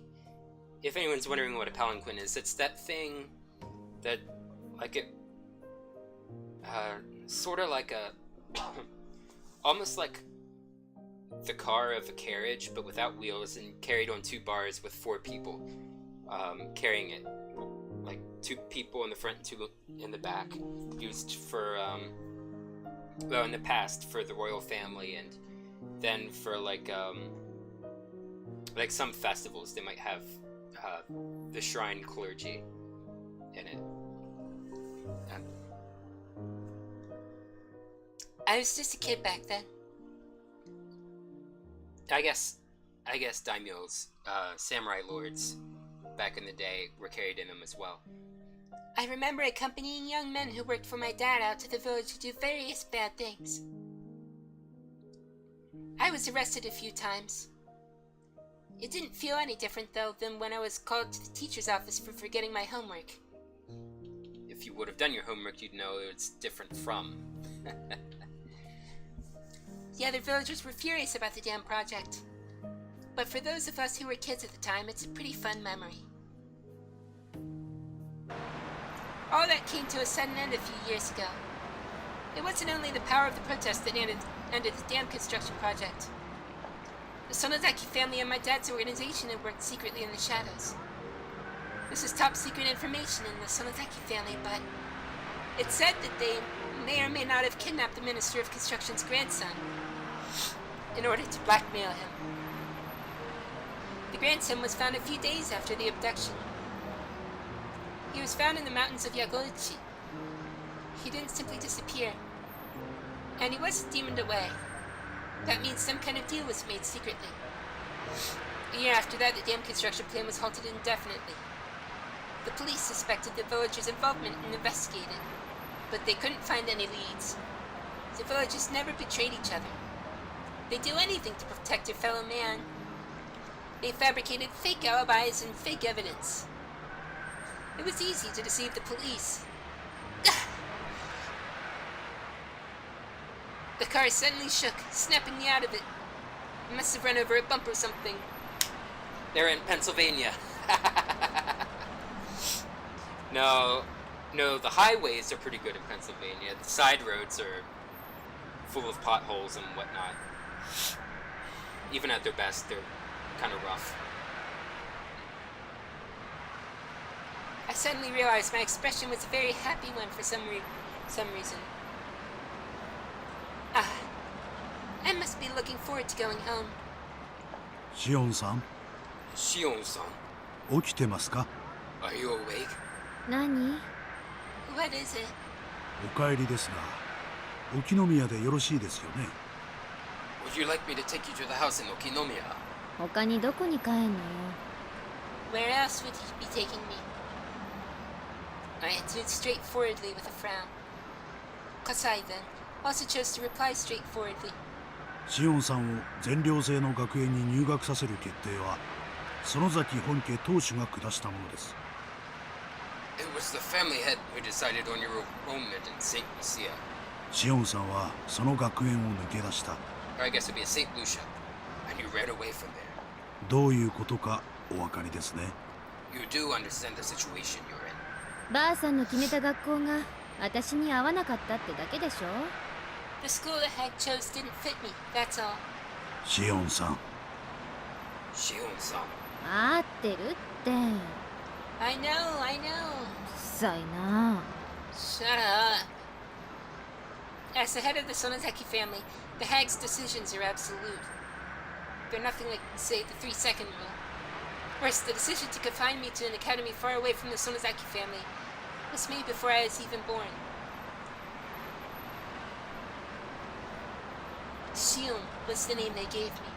If anyone's wondering what a palanquin is, it's that thing that, like it, sort of like a, almost like the car of a carriage, but without wheels and carried on two bars with four people carrying it. Like two people in the front and two in the back. Used for, well, in the past for the royal family, and then for like some festivals they might have the shrine clergy in it. I was just a kid back then. I guess daimyos, samurai lords, back in the day were carried in them as well. I remember accompanying young men who worked for my dad out to the village to do various bad things. I was arrested a few times. It didn't feel any different, though, than when I was called to the teacher's office for forgetting my homework. If you would have done your homework, you'd know it's different from. The other villagers were furious about the damn project. But for those of us who were kids at the time, it's a pretty fun memory. All that came to a sudden end a few years ago. It wasn't only the power of the protest that ended the dam construction project. The Sonozaki family and my dad's organization had worked secretly in the shadows. This is top secret information in the Sonozaki family, but it's said that they may or may not have kidnapped the Minister of Construction's grandson in order to blackmail him. The grandson was found a few days after the abduction. He was found in the mountains of Yagoichi. He didn't simply disappear. And he wasn't demoned away. That means some kind of deal was made secretly. A year after that, the dam construction plan was halted indefinitely. The police suspected the villagers' involvement and investigated, but they couldn't find any leads. The villagers never betrayed each other. They'd do anything to protect their fellow man. They fabricated fake alibis and fake evidence. It was easy to deceive the police. The car suddenly shook, snapping me out of it. I must have run over a bump or something. They're in Pennsylvania. No, the highways are pretty good in Pennsylvania. The side roads are full of potholes and whatnot. Even at their best, they're kind of rough. I suddenly realized my expression was a very happy one for some reason. I must be looking forward to going home. Shion-san, Shion-san, 起きてますか? are you awake? 何？ What is it? お帰りですが、沖宮でよろしいですよね? Would you like me to take you to the house in Okinomiya? 他にどこに帰んのよ。Where else would he be taking me? I answered straightforwardly with a frown. Kasai then also chose to reply straightforwardly. シオンさんを全寮制の学園に入学させる決定は園崎本家当主が下したものです。It was the family head who decided on your enrollment in St. Lucia. シオンさんはその学園を抜け出した。Or I guess it'd be a St. Lucia. And you ran away from there. どういうことかお分かりですね。You do understand the situation you're in. ばあさんの決めた学校が私に合わなかったってだけでしょ。 The school the hag chose didn't fit me, that's all. シオンさん。Shion-san. 合ってるって。 I know. うっさいな。 Shut up. As the head of the Sonozaki family, the hag's decisions are absolute. They're nothing like, say, the 3-second rule. Worse, the decision to confine me to an academy far away from the Sonozaki family was made before I was even born. Shion was the name they gave me.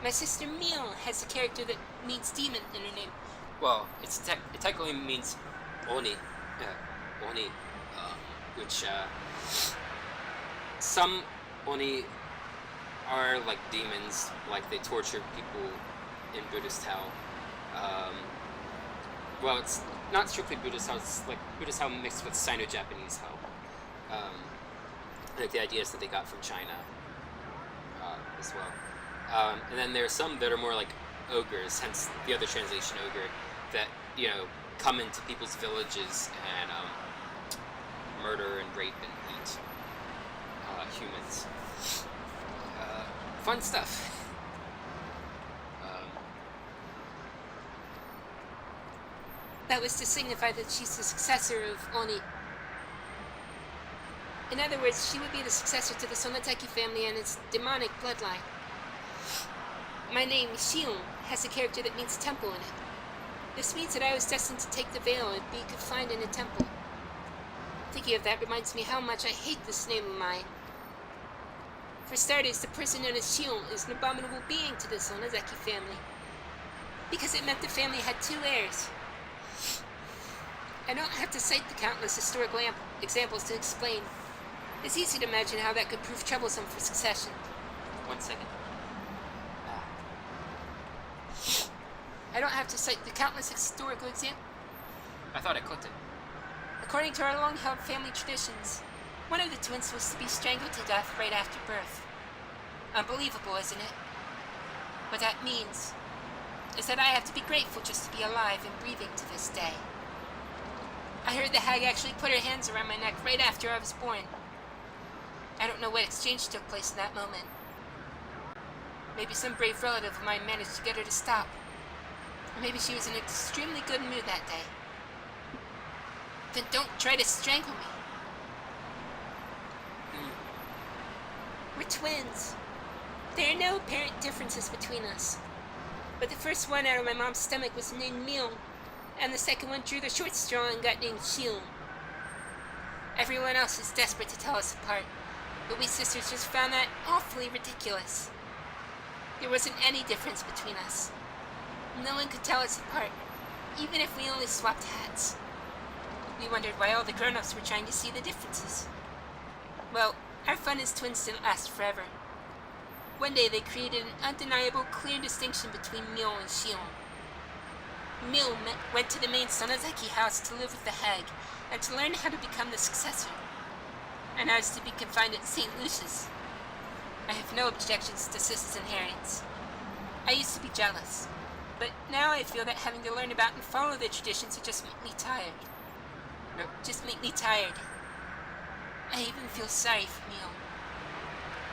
My sister Mion has a character that means demon in her name. Well, it technically means Oni. Oni. Which, some Oni are like demons, like they torture people in Buddhist hell. Well, it's not strictly Buddhist hell, it's like Buddhist hell mixed with Sino-Japanese hell. Like the ideas that they got from China as well. And then there are some that are more like ogres, hence the other translation ogre, that, you know, come into people's villages and murder and rape and eat humans. Fun stuff. That was to signify that she's the successor of Oni. In other words, she would be the successor to the Sonozaki family and its demonic bloodline. My name, Shion, has a character that means temple in it. This means that I was destined to take the veil and be confined in a temple. Thinking of that reminds me how much I hate this name of mine. For starters, the person known as Shion is an abominable being to the Sonozaki family, because it meant the family had 2 heirs. I don't have to cite the countless historical examples to explain. It's easy to imagine how that could prove troublesome for succession. 1 second. I don't have to cite the countless historical examples. I thought I clicked it. According to our long-held family traditions, one of the twins was to be strangled to death right after birth. Unbelievable, isn't it? What that means is that I have to be grateful just to be alive and breathing to this day. I heard the hag actually put her hands around my neck right after I was born. I don't know what exchange took place in that moment. Maybe some brave relative of mine managed to get her to stop. Or maybe she was in an extremely good mood that day. Then don't try to strangle me. We're twins. There are no apparent differences between us. But the first one out of my mom's stomach was named Mion, and the second one drew the short straw and got named Shion. Everyone else is desperate to tell us apart, but we sisters just found that awfully ridiculous. There wasn't any difference between us. No one could tell us apart, even if we only swapped hats. We wondered why all the grown-ups were trying to see the differences. Well, our fun as twins didn't last forever. One day they created an undeniable, clear distinction between Mion and Shion. Mion went to the main Sonozaki house to live with the hag and to learn how to become the successor. And I was to be confined at St. Lucia's. I have no objections to Sis's inheritance. I used to be jealous, but now I feel that having to learn about and follow the traditions would just make me tired. No, just make me tired. I even feel sorry for Mion.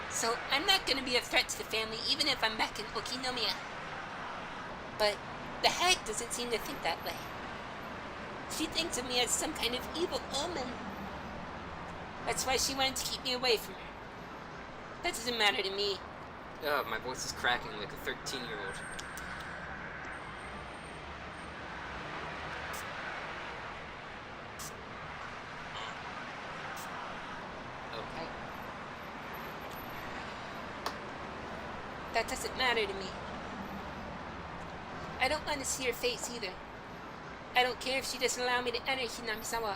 So I'm not going to be a threat to the family even if I'm back in Okinomiya. But the hag doesn't seem to think that way. She thinks of me as some kind of evil omen. That's why she wanted to keep me away from her. That doesn't matter to me. Oh, my voice is cracking like a 13-year-old. Okay. That doesn't matter to me. I don't want to see her face either. I don't care if she doesn't allow me to enter Hinamizawa.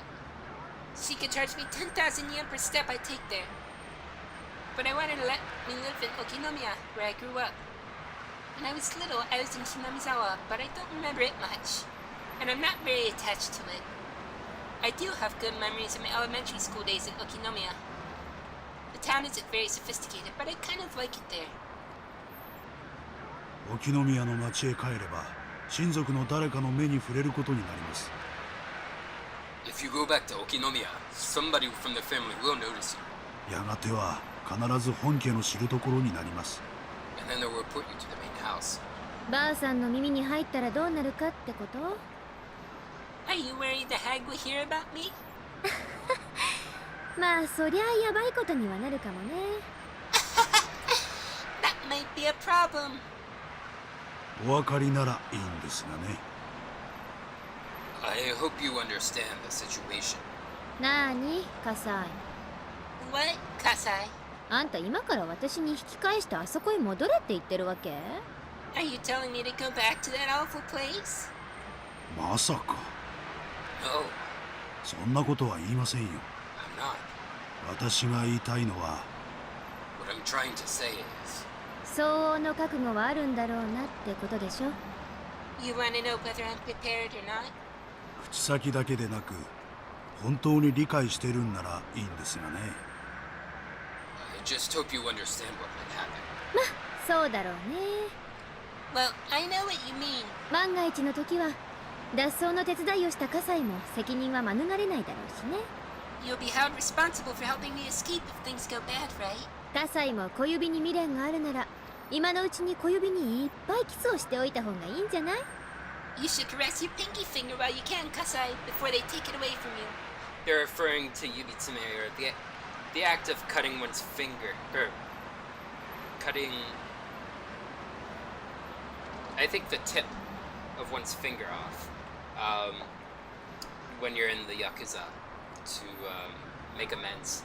She could charge me 10,000 yen per step I take there. But I want her to let me live in Okinomiya, where I grew up. When I was little, I was in Hinamizawa, but I don't remember it much, and I'm not very attached to it. I do have good memories of my elementary school days in Okinomiya. The town isn't very sophisticated, but I kind of like it there. 沖宮の町へ帰れば親族の誰かの目に触れることになります。 If you go back to Okinomiya, somebody from the family will notice you. やがては必ず本家の知るところになります。 And then they'll report you to the main house. ばあさんの耳に入ったらどうなるかってこと？ Are you worried the hag will hear about me? まあそりゃあやばいことにはなるかもね。That might be a problem. お分かりならいいんですがね。 I hope you understand the situation. なーに、葛西。 What, Kasai? あんた今から私に引き返してあそこへ戻れって言ってるわけ？ Are you telling me to go back to that awful place? まさか。 No, そんなことは言いませんよ。 I'm not. 私が言いたいのは What I'm trying to say is, 相応の覚悟はあるんだろうなってことでしょ。 You want to know whether I'm prepared or not? 口先だけでなく本当に理解してるんならいいんですがね。 I just hope you understand what might happen. まあそうだろうね。 Well, I know what you mean. 万が一の時は脱走の手伝いをした葛西も責任は免れないだろうしね。 You'll be held responsible for helping me escape if things go bad, right? 葛西も小指に未練があるなら今のうちに小指にいっぱいキスをしておいた方がいいんじゃない？ You should caress your pinky finger while you can, Kasai, before they take it away from you. They're referring to Yubitsume, or the act of cutting one's finger, or cutting, I think, the tip of one's finger off when you're in the Yakuza to make amends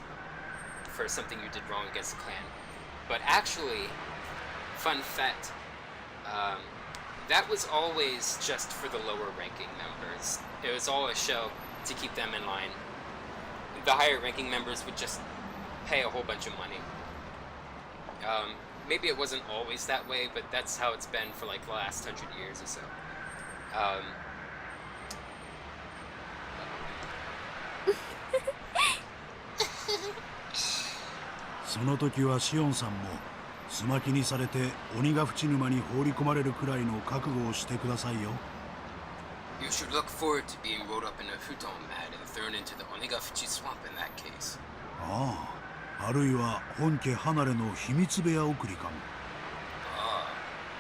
for something you did wrong against the clan. But actually, fun fact, that was always just for the lower ranking members. It was all a show to keep them in line. The higher ranking members would just pay a whole bunch of money. Maybe it wasn't always that way, but that's how it's been for like the last 100 years or so. その時はシオンさんもすまきにされて鬼ヶ淵沼に放り込まれるくらいの覚悟をしてくださいよ。 You should look forward to being rolled up in a futon mat and thrown into the Onigafuchi swamp in that case. ああ、あるいは本家離れの秘密部屋送りかも。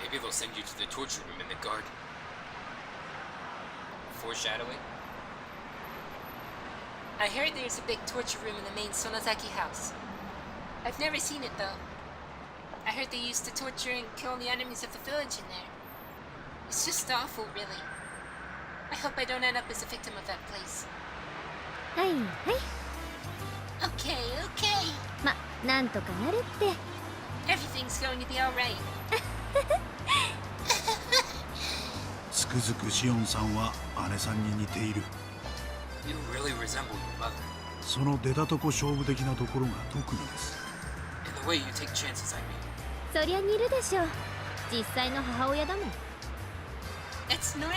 Maybe they'll send you to the torture room in the garden. Foreshadowing? I heard there's a big torture room in the main Sonozaki house. I've never seen it though. I heard they used to torture and kill the enemies of the village in there. It's just awful, really. I hope I don't end up as a victim of that place. はいはい。 Okay, okay. ま、なんとかなるって。 Everything's going to be alright. つくづくシオンさんは姉さんに似ている。 You really resemble your mother. その出たとこ勝負的なところが特にです。 In the way you take chances, I mean. そりゃ似るでしょ。実際の母親だもん。 That's normal.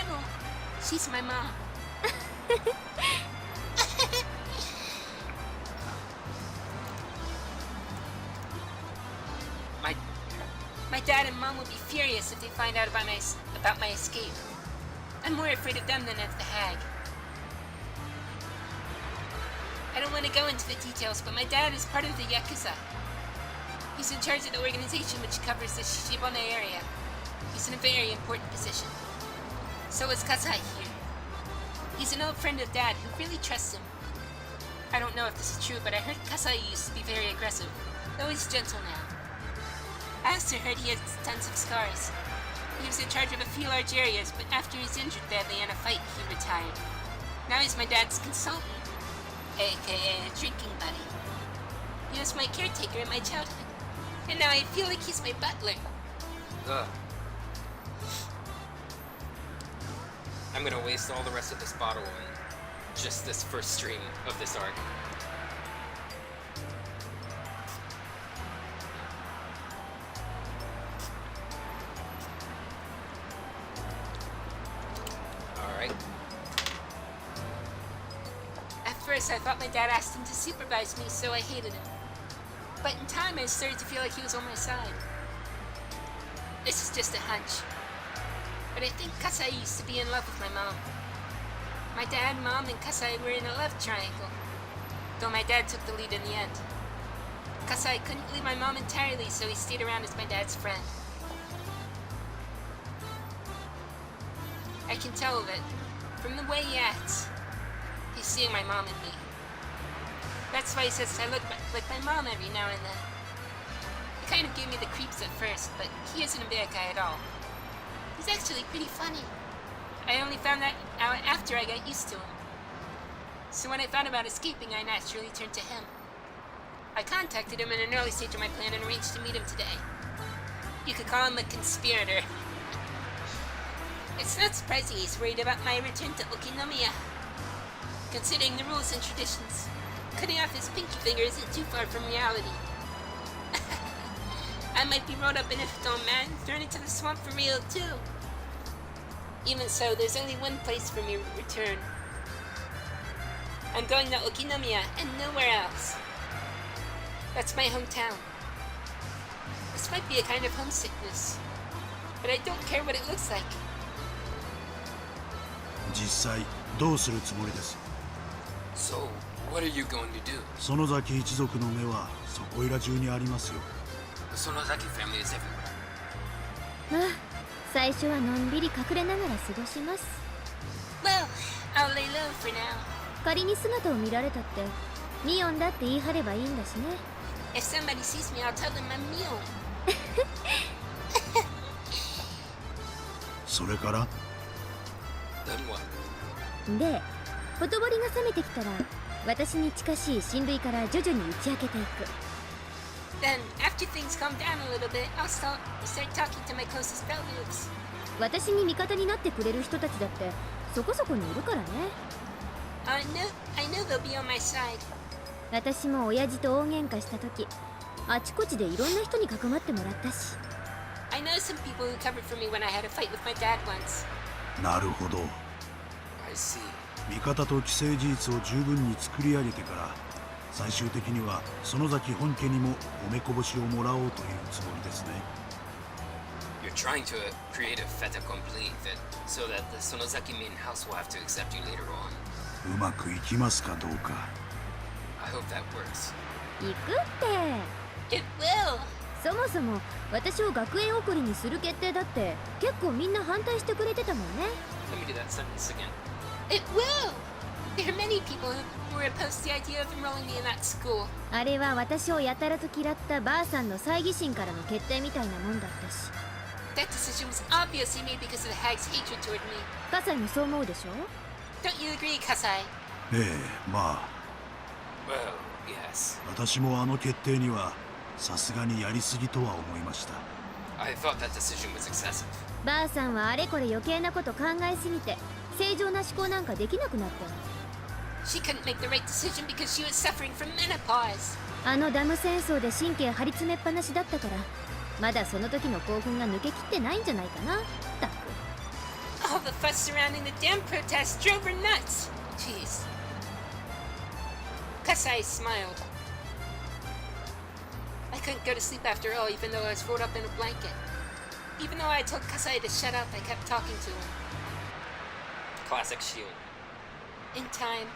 She's my mom. My dad and mom will be furious if they find out about my escape. I'm more afraid of them than of the hag. I don't want to go into the details, but my dad is part of the Yakuza. He's in charge of the organization which covers the Shibone area. He's in a very important position. So is Kasai here. He's an old friend of Dad who really trusts him. I don't know if this is true, but I heard Kasai used to be very aggressive, though he's gentle now. I also heard he has tons of scars. He was in charge of a few large areas, but after he was injured badly in a fight, he retired. Now he's my dad's consultant, aka a drinking buddy. He was my caretaker in my childhood, and now I feel like he's my butler. Ugh. I'm gonna waste all the rest of this bottle in just this first stream of this arc. Alright. At first, I thought my dad asked him to supervise me, so I hated him. But in time, I started to feel like he was on my side. This is just a hunch. But I think Kasai used to be in love with my mom. My dad, mom, and Kasai were in a love triangle. Though my dad took the lead in the end. Kasai couldn't leave my mom entirely, so he stayed around as my dad's friend. I can tell that, from the way he acts, he's seeing my mom in me. That's why he says I look like my mom every now and then. It kind of gave me the creeps at first, but he isn't a bad guy at all. He's actually pretty funny. I only found that out after I got used to him. So when I thought about escaping, I naturally turned to him. I contacted him in an early stage of my plan and arranged to meet him today. You could call him a conspirator. It's not surprising he's worried about my return to Okinomiya. Considering the rules and traditions, cutting off his pinky finger isn't too far from reality. I might be rolled up in a stone man, thrown into the swamp for real too. Even so, there's only one place for me to return. I'm going to Okinomiya and nowhere else. That's my hometown. This might be a kind of homesickness, but I don't care what it looks like. 実際どうするつもりです？ So, what are you going to do? 園崎一族の目はそこいら中にありますよ。 The Sonozaki family is everywhere. まあ最初はのんびり隠れながら過ごします。 Well, I'll lay low for now. 仮に姿を見られたってミオンだって言い張ればいいんだしね。 If somebody sees me, I'll tell them I'm Mion. それから Then what? でほとぼりが冷めてきたら私に近しい親類から徐々に打ち明けていく。 Then, after things calm down a little bit, I'll start talking to my closest relatives. 私に味方になってくれる人たちだってそこそこにいるからね。 I know they'll be on my side. 私も親父と大喧嘩した時あちこちでいろんな人にかくまってもらったし。 I know some people who covered for me when I had a fight with my dad once. なるほど。 I see. 味方と既成事実を十分に作り上げてから最終的には園崎本家にもおめこぼしをもらおうというつもりですね。 You're trying to create a fait accompli that so that the Sonozaki main house will have to accept you later on. うまくいきますかどうか。 I hope that works. 行くって。 It will! そもそも私を学園送りにする決定だって結構みんな反対してくれてたもんね。 Let me do that sentence again. It will! There are many people who were opposed to the idea of enrolling me in that school. あれは私をやたらと嫌ったばあさんの猜疑心からの決定みたいなもんだったし。 That decision was obviously made because of the hag's hatred toward me. 葛西もそう思うでしょ？ Don't you agree, Kasai? ええ、まあ Well, yes. 私もあの決定にはさすがにやりすぎとは思いました。 I thought that decision was excessive. ばあさんはあれこれ余計なこと考えすぎて正常な思考なんかできなくなったの。 She couldn't make the right decision because she was suffering from menopause. あのダム戦争で神経張り詰めっぱなしだったからまだその時の興奮が抜けきってないんじゃないかな。ったく。 All the fuss surrounding the dam protest drove her nuts. Jeez. Kasai smiled. I couldn't go to sleep after all, even though I was rolled up in a blanket. Even though I told Kasai to shut up, I kept talking to him. Classic Shion. In time,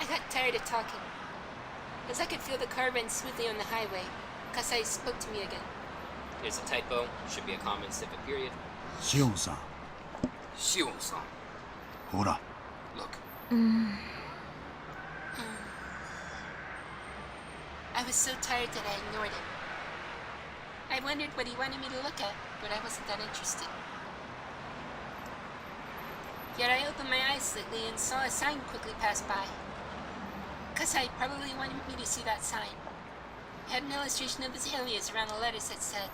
I got tired of talking. As I could feel the car run smoothly on the highway, Kasai spoke to me again. Here's a typo. Should be a comma instead of a period. シオンさん、 Shion-san. ほら Look. I was so tired that I ignored him. I wondered what he wanted me to look at, but I wasn't that interested. Yet I opened my eyes slightly and saw a sign quickly pass by. Kasai probably wanted me to see that sign. It had an illustration of his alias around the letters that said,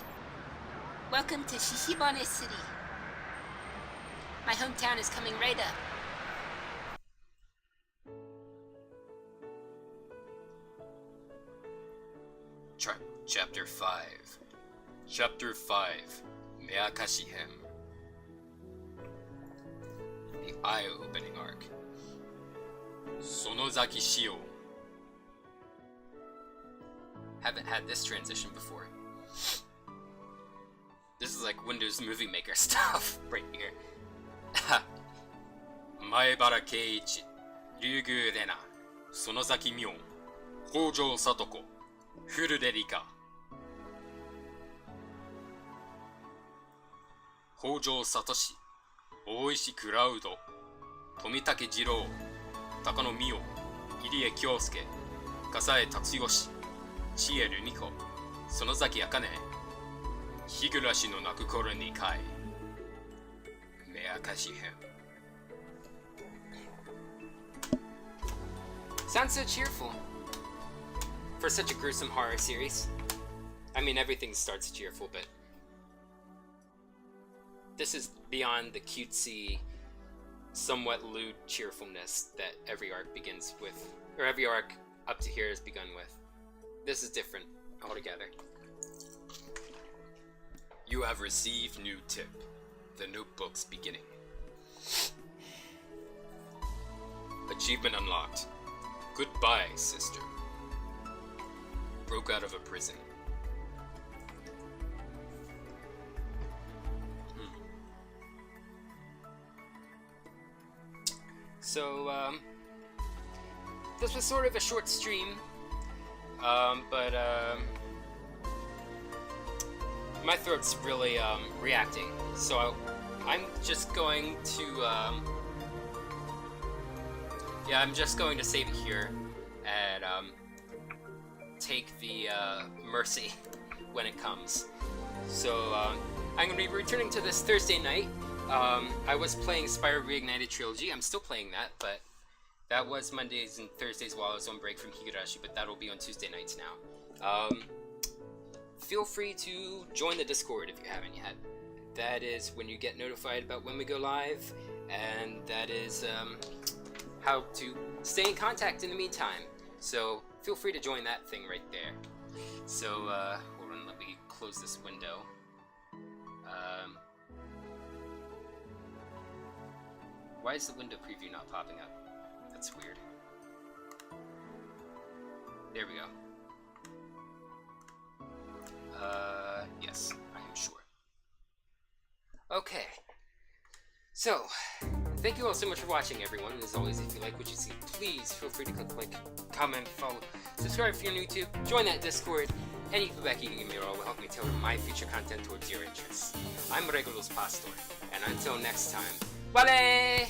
"Welcome to Shishibane City." My hometown is coming right up. Chapter 5. Chapter 5. Meakashi-hen. The eye-opening arc. Sonozaki Shion. Haven't had this transition before. This is like Windows Movie Maker stuff right here. Maebara Keiichi, Ryugu Rena, Sonozaki Mion, Hojo Satoko, Furude Rika. Hojo Satoshi, Oishi Kuraudo, Tomitake Jiro, Takano Mio, Irie Kyosuke, Kasae Tatsuyoshi, Chie Rumiko, Sonozaki Akane, Higurashi no Naku Koro ni Kai, Meakashi-hen. Sounds so cheerful for such a gruesome horror series. I mean, everything starts cheerful, but this is beyond the cutesy, somewhat lewd cheerfulness that every arc begins with, or every arc up to here has begun with. This is different altogether. You have received new tip. The notebook's beginning. Achievement unlocked. Goodbye, sister. Broke out of a prison. So, this was sort of a short stream, but my throat's really reacting, so I'm just going to I'm just going to save it here and take the mercy when it comes. So I'm going to be returning to this Thursday night. I was playing Spyro Reignited Trilogy. I'm still playing that, but that was Mondays and Thursdays while I was on break from Higurashi, but that'll be on Tuesday nights now. Feel free to join the Discord if you haven't yet. That is when you get notified about when we go live, and that is how to stay in contact in the meantime. So feel free to join that thing right there. So hold on, let me close this window. Why is the window preview not popping up? That's weird. There we go. Yes, I am sure. Okay. So, thank you all so much for watching, everyone. As always, if you like what you see, please feel free to click like, comment, follow, subscribe if you're new to, join that Discord. Any feedback you can give me all will help me tailor my future content towards your interests. I'm Regulus Pastor, and until next time, vale!